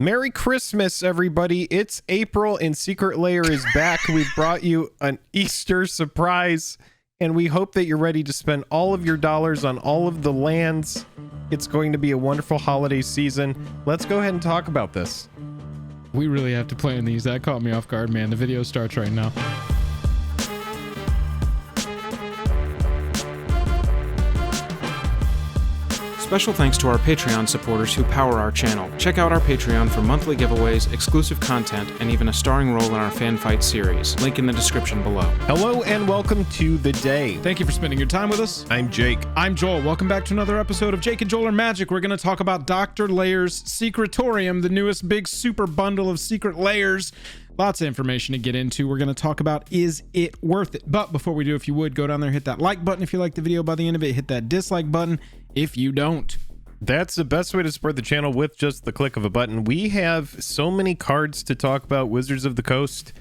Merry Christmas, everybody. It's April and Secret Lair is back. We've brought you an Easter surprise, and we hope that you're ready to spend all of your dollars on all of the lands. It's going to be a wonderful holiday season. Let's go ahead and talk about this. We really have to plan these. That caught me off guard, man. The video starts right now. Special thanks to our Patreon supporters who power our channel. Check out our Patreon for monthly giveaways, exclusive content, and even a starring role in our fan fight series. Link in the description below. Hello and welcome to The Day. Thank you for spending your time with us. I'm Jake. I'm Joel. Welcome back to another episode of Jake and Joel Are Magic. We're going to talk about Dr. Lair's Secretorium, the newest big super bundle of secret layers. Lots of information to get into. We're going to talk about, is it worth it? But before we do, if you would, go down there, hit that like button if you like the video. By the end of it, hit that dislike button if you don't. That's the best way to support the channel, with just the click of a button. We have so many cards to talk about. Wizards of the Coast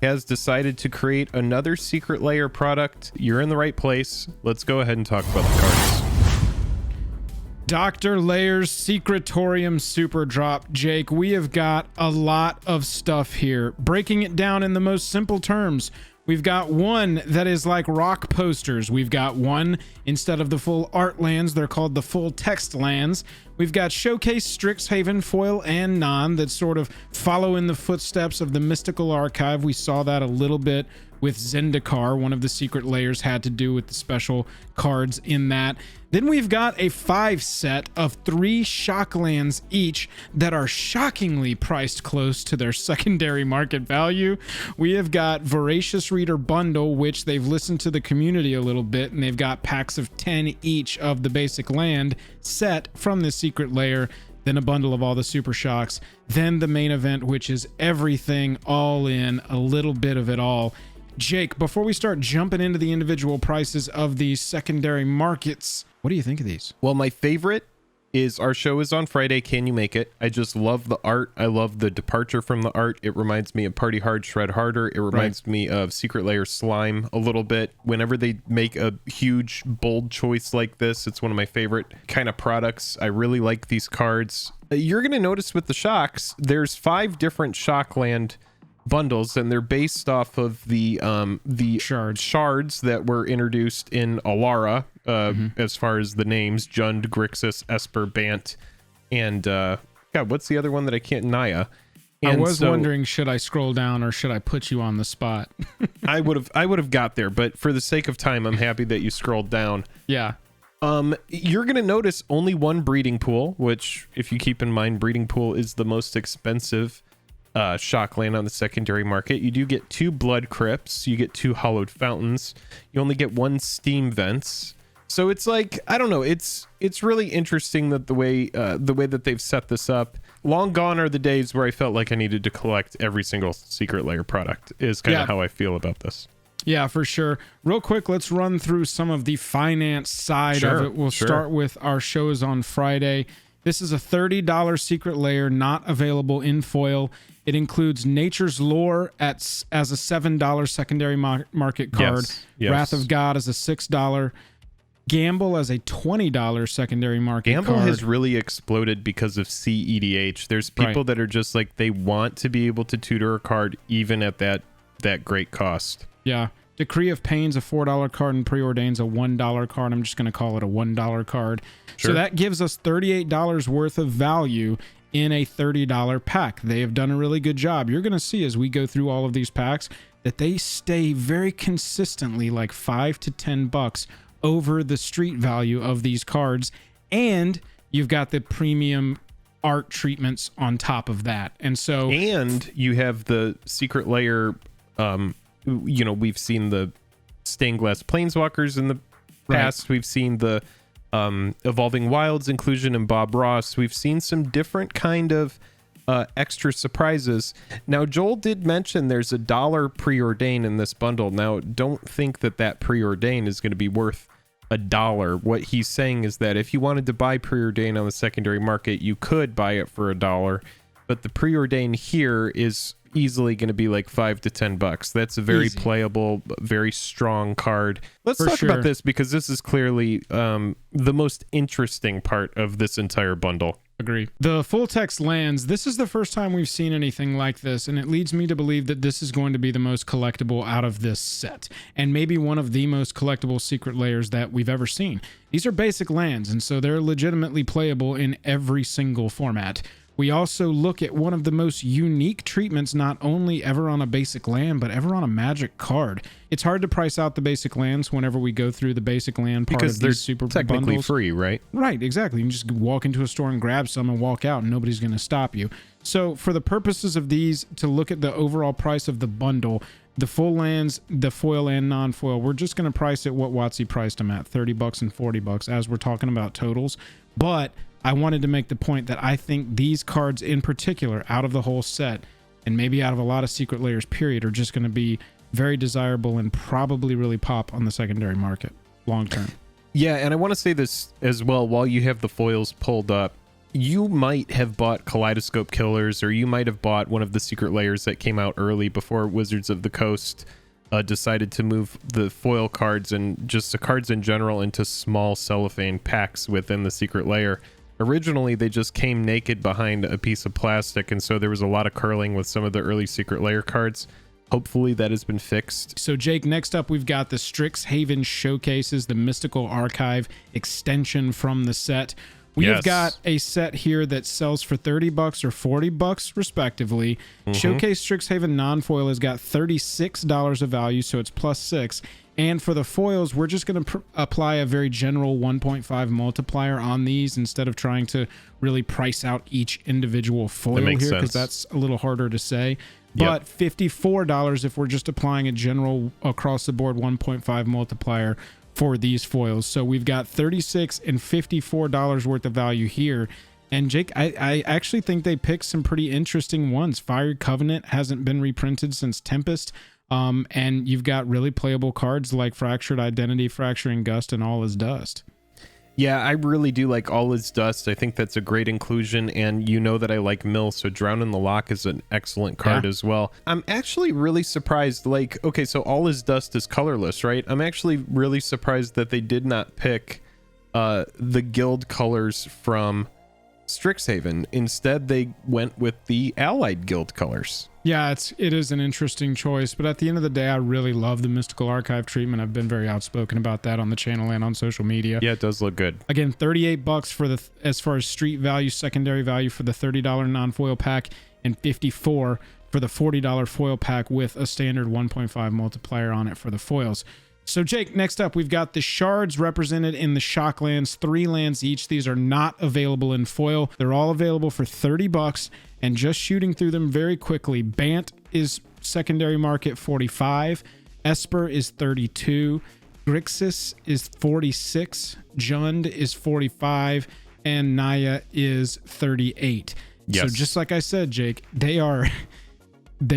has decided to create another Secret Lair product. You're in the right place. Let's go ahead and talk about the cards. Dr. Lair's Secretorium Superdrop. Jake, we have got a lot of stuff here. Breaking it down in the most simple terms, we've got one that is like rock posters. We've got one, instead of the full art lands, they're called the full text lands. We've got Showcase, Strixhaven, foil, and non that sort of follow in the footsteps of the Mystical Archive. We saw that a little bit with Zendikar. One of the secret layers had to do with the special cards in that. Then we've got a 5 set of 3 shock lands each that are shockingly priced close to their secondary market value. We have got Voracious Reader Bundle, which they've listened to the community a little bit, and they've got packs of 10 each of the basic land set from the secret layer. Then a bundle of all the super shocks. Then the main event, which is everything all in, a little bit of it all. Jake, before we start jumping into the individual prices of these secondary markets, what do you think of these? Well, my favorite is our show is on Friday. Can you make it? I just love the art. I love the departure from the art. It reminds me of Party Hard, Shred Harder. It reminds me of Secret Lair Slime a little bit. Whenever they make a huge, bold choice like this, it's one of my favorite kind of products. I really like these cards. You're going to notice with the shocks, there's 5 different Shockland bundles, and they're based off of the shards that were introduced in Alara, as far as the names: Jund, Grixis, Esper, Bant, and God, what's the other one that I can't? Naya. And I was wondering, should I scroll down or should I put you on the spot? I would have got there, but for the sake of time, I'm happy that you scrolled down. Yeah. You're going to notice only one breeding pool, which, if you keep in mind, breeding pool is the most expensive shock land on the secondary market. You do get 2 blood crypts, you get 2 hollowed fountains, you only get 1 steam vents. So it's like, I don't know, it's really interesting that the way that they've set this up. Long gone are the days where I felt like I needed to collect every single Secret Lair product, is kind of how I feel about this. Yeah, for sure. Real quick, let's run through some of the finance side of it. We'll start with our shows on Friday. This is a $30 Secret Lair, not available in foil. It includes Nature's Lore as a $7 secondary market card. Yes. Wrath of God as a $6. Gamble as a $20 secondary market card. Gamble has really exploded because of CEDH. There's people that are just like, they want to be able to tutor a card even at that great cost. Yeah. Decree of Pain's a $4 card, and Preordain's a $1 card. I'm just going to call it a $1 card. Sure. So that gives us $38 worth of value in a $30 pack. They have done a really good job. You're going to see as we go through all of these packs that they stay very consistently like $5 to $10 over the street value of these cards. And you've got the premium art treatments on top of that. And so, and you have the Secret Lair, we've seen the stained glass planeswalkers in the past. We've seen the Evolving Wilds inclusion in Bob Ross. We've seen some different kind of extra surprises. Now, Joel did mention there's a $1 Preordain in this bundle. Now, don't think that Preordain is going to be worth $1. What he's saying is that if you wanted to buy Preordain on the secondary market, you could buy it for $1, but the Preordain here is easily going to be like $5 to $10. That's a very playable, very strong card. Let's talk about this, because this is clearly the most interesting part of this entire bundle. Agree. The full text lands, this is the first time we've seen anything like this, and it leads me to believe that this is going to be the most collectible out of this set, and maybe one of the most collectible secret layers that we've ever seen. These are basic lands, and so they're legitimately playable in every single format. We also look at one of the most unique treatments, not only ever on a basic land, but ever on a Magic card. It's hard to price out the basic lands whenever we go through the basic land part because of they're these super technically bundles. free, right? Right, exactly. You can just walk into a store and grab some and walk out, and nobody's going to stop you. So for the purposes of these, to look at the overall price of the bundle, the full lands, the foil and non-foil, we're just going to price it what WotC priced them at, $30 and $40 as we're talking about totals. But I wanted to make the point that I think these cards in particular, out of the whole set, and maybe out of a lot of secret layers period, are just going to be very desirable and probably really pop on the secondary market long term. Yeah, and I want to say this as well, while you have the foils pulled up, you might have bought Kaleidoscope Killers, or you might have bought one of the secret layers that came out early before Wizards of the Coast decided to move the foil cards and just the cards in general into small cellophane packs within the secret layer. Originally, they just came naked behind a piece of plastic, and so there was a lot of curling with some of the early secret layer cards. Hopefully that has been fixed. So Jake, next up we've got the Strix Haven Showcases, the Mystical Archive extension from the set. We have got a set here that sells for $30 or $40 respectively. Showcase Strixhaven non-foil has got $36 of value, so it's +6. And for the foils, we're just going to apply a very general 1.5 multiplier on these instead of trying to really price out each individual foil here, because that's a little harder to say. But $54 if we're just applying a general across the board 1.5 multiplier for these foils. So we've got $36 and $54 worth of value here. And Jake, I actually think they picked some pretty interesting ones. Fire Covenant hasn't been reprinted since Tempest. And you've got really playable cards like Fractured Identity, Fracturing Gust, and All Is Dust. Yeah, I really do like All Is Dust. I think that's a great inclusion, and you know that I like Mill, so Drown in the Loch is an excellent card as well. I'm actually really surprised, like, okay, so All Is Dust is colorless, right? I'm actually really surprised that they did not pick the guild colors from Strixhaven. Instead, they went with the allied guild colors. Yeah, it is an interesting choice, but at the end of the day, I really love the Mystical Archive treatment. I've been very outspoken about that on the channel and on social media. Yeah, it does look good. Again, $38 for the, as far as street value, secondary value for the $30 non-foil pack, and $54 for the $40 foil pack with a standard 1.5 multiplier on it for the foils. So Jake, next up, we've got the shards represented in the shock lands, 3 lands each. These are not available in foil. They're all available for $30, and just shooting through them very quickly. Bant is secondary market 45, Esper is 32, Grixis is 46, Jund is 45, and Naya is 38. Yes. So just like I said, Jake, they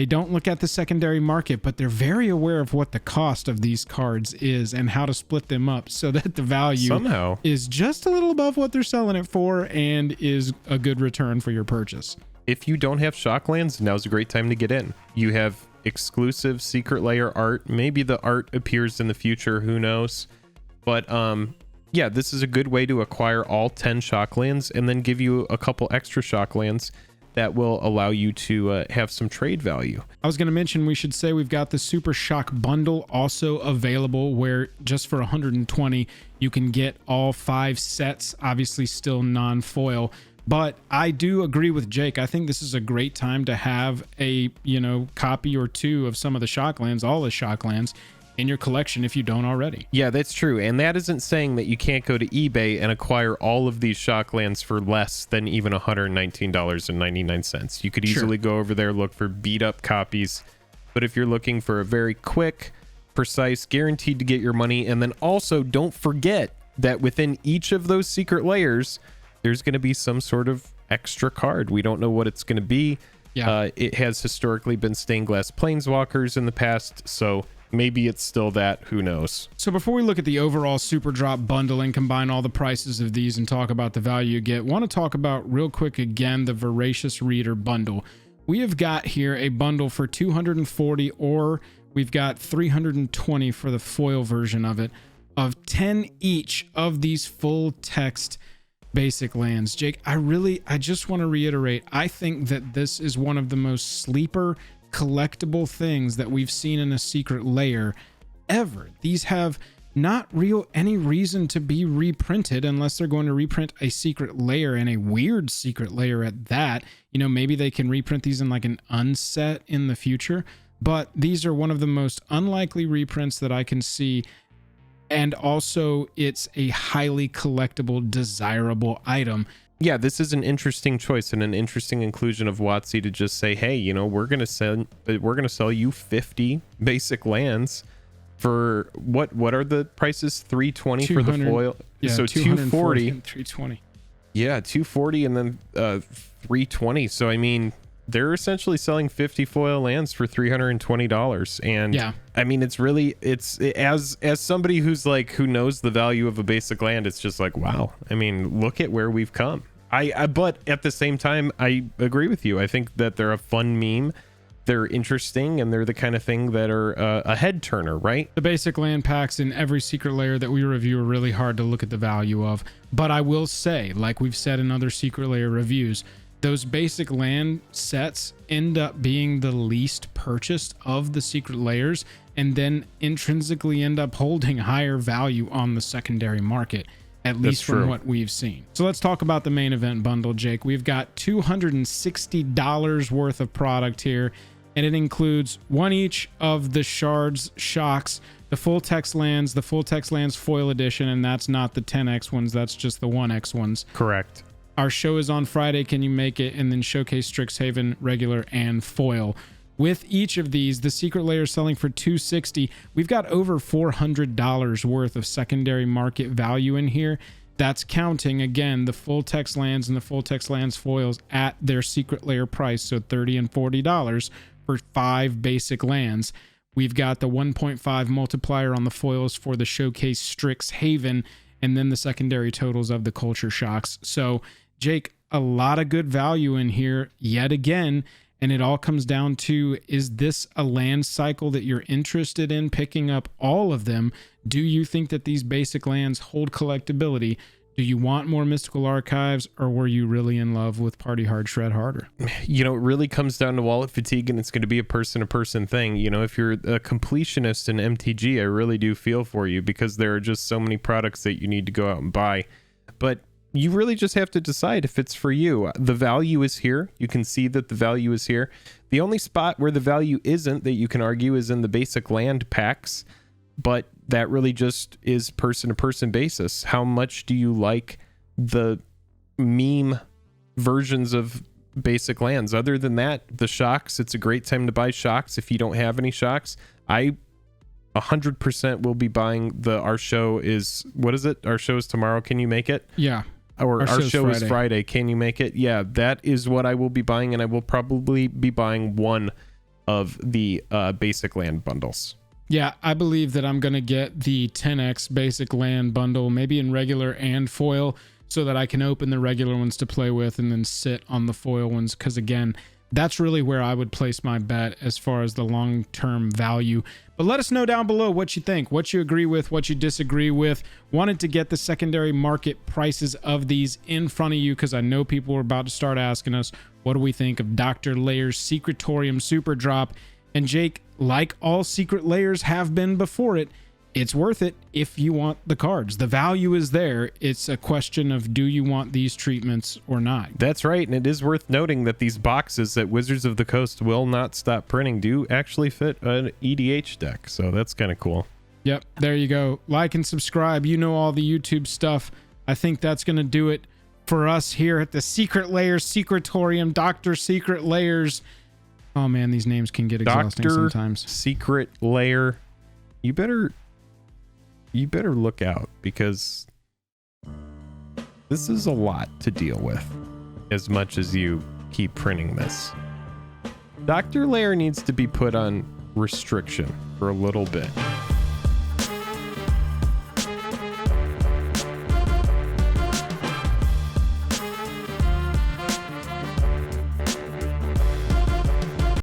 don't look at the secondary market, but they're very aware of what the cost of these cards is and how to split them up so that the value somehow is just a little above what they're selling it for and is a good return for your purchase. If you don't have Shocklands, now's a great time to get in. You have exclusive Secret Lair art. Maybe the art appears in the future, who knows? But yeah, this is a good way to acquire all 10 Shocklands and then give you a couple extra Shocklands that will allow you to have some trade value. I was going to mention, we should say we've got the Super Shock bundle also available, where just for $120 you can get all 5 sets, obviously still non-foil. But I do agree with Jake. I think this is a great time to have a, copy or 2 of some of the Shocklands, all the Shocklands, in your collection if you don't already. Yeah, that's true. And that isn't saying that you can't go to eBay and acquire all of these Shocklands for less than even $119.99. You could easily go over there, look for beat up copies. But if you're looking for a very quick, precise, guaranteed to get your money, and then also don't forget that within each of those secret layers, there's going to be some sort of extra card. We don't know what it's going to be. Yeah. It has historically been stained glass planeswalkers in the past, so maybe it's still that, who knows. So before we look at the overall Super Drop bundle and combine all the prices of these and talk about the value you get, want to talk about real quick again the Voracious Reader bundle. We have got here a bundle for $240, or we've got $320 for the foil version of it, of 10 each of these full text basic lands. Jake, I just want to reiterate, I think that this is one of the most sleeper collectible things that we've seen in a Secret Lair ever. These have not any reason to be reprinted unless they're going to reprint a Secret Lair, and a weird Secret Lair at that. You know, maybe they can reprint these in like an unset in the future, but these are one of the most unlikely reprints that I can see. And also it's a highly collectible, desirable item. Yeah, this is an interesting choice and an interesting inclusion of WotC to just say, hey, you know, we're gonna sell you 50 basic lands for what are the prices? 320 for the foil. Yeah, so 240 and 320. Yeah, 240 and then 320. So I mean, they're essentially selling 50 foil lands for $320. And yeah, I mean, it's as somebody who knows the value of a basic land, it's just like, wow. I mean, look at where we've come. But at the same time, I agree with you. I think that they're a fun meme. They're interesting, and they're the kind of thing that are a head turner, right? The basic land packs in every Secret Lair that we review are really hard to look at the value of. But I will say, like we've said in other Secret Lair reviews, those basic land sets end up being the least purchased of the Secret Lairs, and then intrinsically end up holding higher value on the secondary market, at least from what we've seen. So let's talk about the main event bundle, Jake. We've got $260 worth of product here, and it includes one each of the shards, shocks, the full text lands, the full text lands foil edition, and that's not the 10x ones, that's just the 1x ones. Correct. Our show is on Friday, Can You Make It? And then showcase Strixhaven, regular, and foil. With each of these, the Secret Lair is selling for $260. We've got over $400 worth of secondary market value in here. That's counting, again, the full text lands and the full text lands foils at their Secret Lair price, so $30 and $40 for 5 basic lands. We've got the 1.5 multiplier on the foils for the showcase Strix Haven, and then the secondary totals of the culture shocks. So, Jake, a lot of good value in here yet again, and it all comes down to, is this a land cycle that you're interested in picking up all of them? Do you think that these basic lands hold collectability? Do you want more mystical archives, or were you really in love with Party Hard, Shred Harder? You know, it really comes down to wallet fatigue, and it's going to be a person-to-person thing. You know, if you're a completionist in MTG, I really do feel for you, because there are just so many products that you need to go out and buy. But you really just have to decide if it's for you. The value is here. You can see that the value is here. The only spot where the value isn't, that you can argue, is in the basic land packs, but that really just is person-to-person basis. How much do you like the meme versions of basic lands? Other than that, the shocks, it's a great time to buy shocks. If you don't have any shocks, I 100% will be buying our show is, what is it? Our show is tomorrow. Can you make it? Yeah. Or our show is Friday. Can you make it? Yeah, that is what I will be buying, and I will probably be buying one of the basic land bundles. Yeah, I believe that I'm going to get the 10x basic land bundle, maybe in regular and foil, so that I can open the regular ones to play with and then sit on the foil ones, because again, that's really where I would place my bet as far as the long-term value. But let us know down below what you think, what you agree with, what you disagree with. Wanted to get the secondary market prices of these in front of you, because I know people are about to start asking us, what do we think of Dr. Lair's Secretorium Superdrop? And Jake, like all Secret Lairs have been before it, it's worth it if you want the cards. The value is there. It's a question of, do you want these treatments or not? That's right, and it is worth noting that these boxes that Wizards of the Coast will not stop printing do actually fit an EDH deck, so that's kind of cool. Yep, there you go. Like and subscribe. You know all the YouTube stuff. I think that's going to do it for us here at the Secret Lair Secretorium, Dr. Secret Lairs. Oh man, these names can get exhausting sometimes. Secret Lair. You better look out, because this is a lot to deal with as much as you keep printing this. Dr. Lair needs to be put on restriction for a little bit.